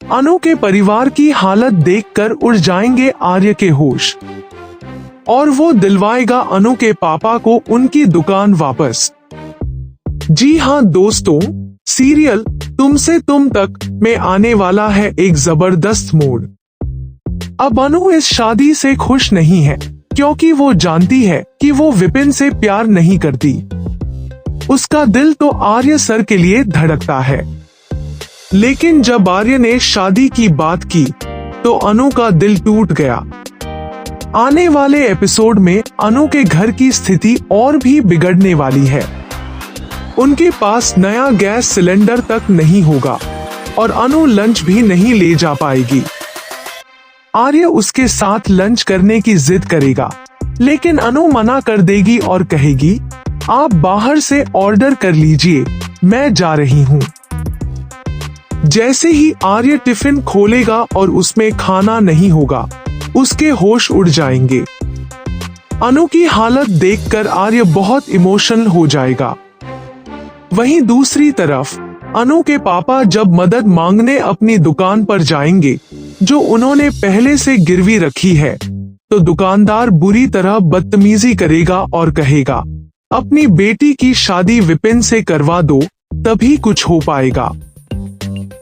अनु के परिवार की हालत देखकर उड़ जाएंगे आर्य के होश और वो दिलवाएगा अनु के पापा को उनकी दुकान वापस। जी हाँ दोस्तों, सीरियल तुमसे तुम तक में आने वाला है एक जबरदस्त मोड़। अब अनु इस शादी से खुश नहीं है क्योंकि वो जानती है कि वो विपिन से प्यार नहीं करती। उसका दिल तो आर्य सर के लिए धड़कता है, लेकिन जब आर्य ने शादी की बात की तो अनु का दिल टूट गया। आने वाले एपिसोड में अनु के घर की स्थिति और भी बिगड़ने वाली है। उनके पास नया गैस सिलेंडर तक नहीं होगा और अनु लंच भी नहीं ले जा पाएगी। आर्य उसके साथ लंच करने की जिद करेगा, लेकिन अनु मना कर देगी और कहेगी, आप बाहर से ऑर्डर कर लीजिए, मैं जा रही हूँ। जैसे ही आर्य टिफिन खोलेगा और उसमें खाना नहीं होगा, उसके होश उड़ जाएंगे। अनु की हालत देखकर आर्य बहुत इमोशनल हो जाएगा। वहीं दूसरी तरफ अनु के पापा जब मदद मांगने अपनी दुकान पर जाएंगे जो उन्होंने पहले से गिरवी रखी है, तो दुकानदार बुरी तरह बदतमीजी करेगा और कहेगा, अपनी बेटी की शादी विपिन से करवा दो, तभी कुछ हो पाएगा।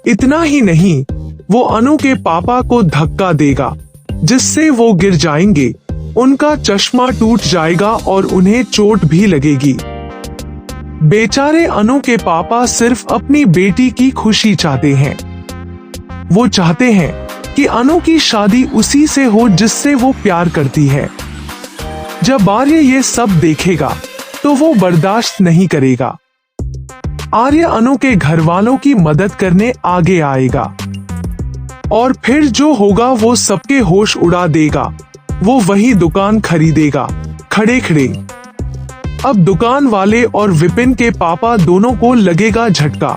इतना ही नहीं, वो अनु के पापा को धक्का देगा जिससे वो गिर जाएंगे, उनका चश्मा टूट जाएगा और उन्हें चोट भी लगेगी। बेचारे अनु के पापा सिर्फ अपनी बेटी की खुशी चाहते हैं। वो चाहते हैं कि अनु की शादी उसी से हो जिससे वो प्यार करती है। जब आर्य ये सब देखेगा तो वो बर्दाश्त नहीं करेगा। आर्य अनु के घर वालों की मदद करने आगे आएगा और फिर जो होगा वो सबके होश उड़ा देगा। वो वही दुकान खरीदेगा खड़े खड़े। अब दुकान वाले और विपिन के पापा दोनों को लगेगा झटका।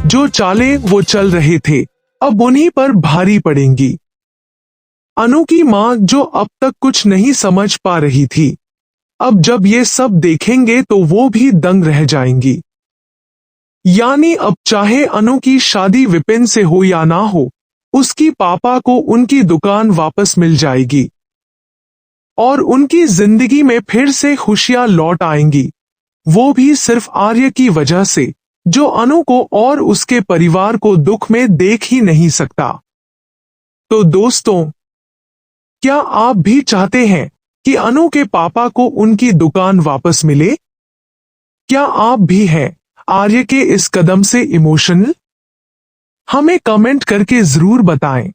जो चालें वो चल रहे थे अब उन्हीं पर भारी पड़ेंगी। अनु की माँ जो अब तक कुछ नहीं समझ पा रही थी, अब जब ये सब देखेंगे तो वो भी दंग रह जाएंगी। यानी अब चाहे अनु की शादी विपिन से हो या ना हो, उसकी पापा को उनकी दुकान वापस मिल जाएगी और उनकी जिंदगी में फिर से खुशियां लौट आएंगी। वो भी सिर्फ आर्य की वजह से, जो अनु को और उसके परिवार को दुख में देख ही नहीं सकता। तो दोस्तों, क्या आप भी चाहते हैं कि अनु के पापा को उनकी दुकान वापस मिले? क्या आप भी हैं आर्य के इस कदम से इमोशनल? हमें कमेंट करके जरूर बताएं।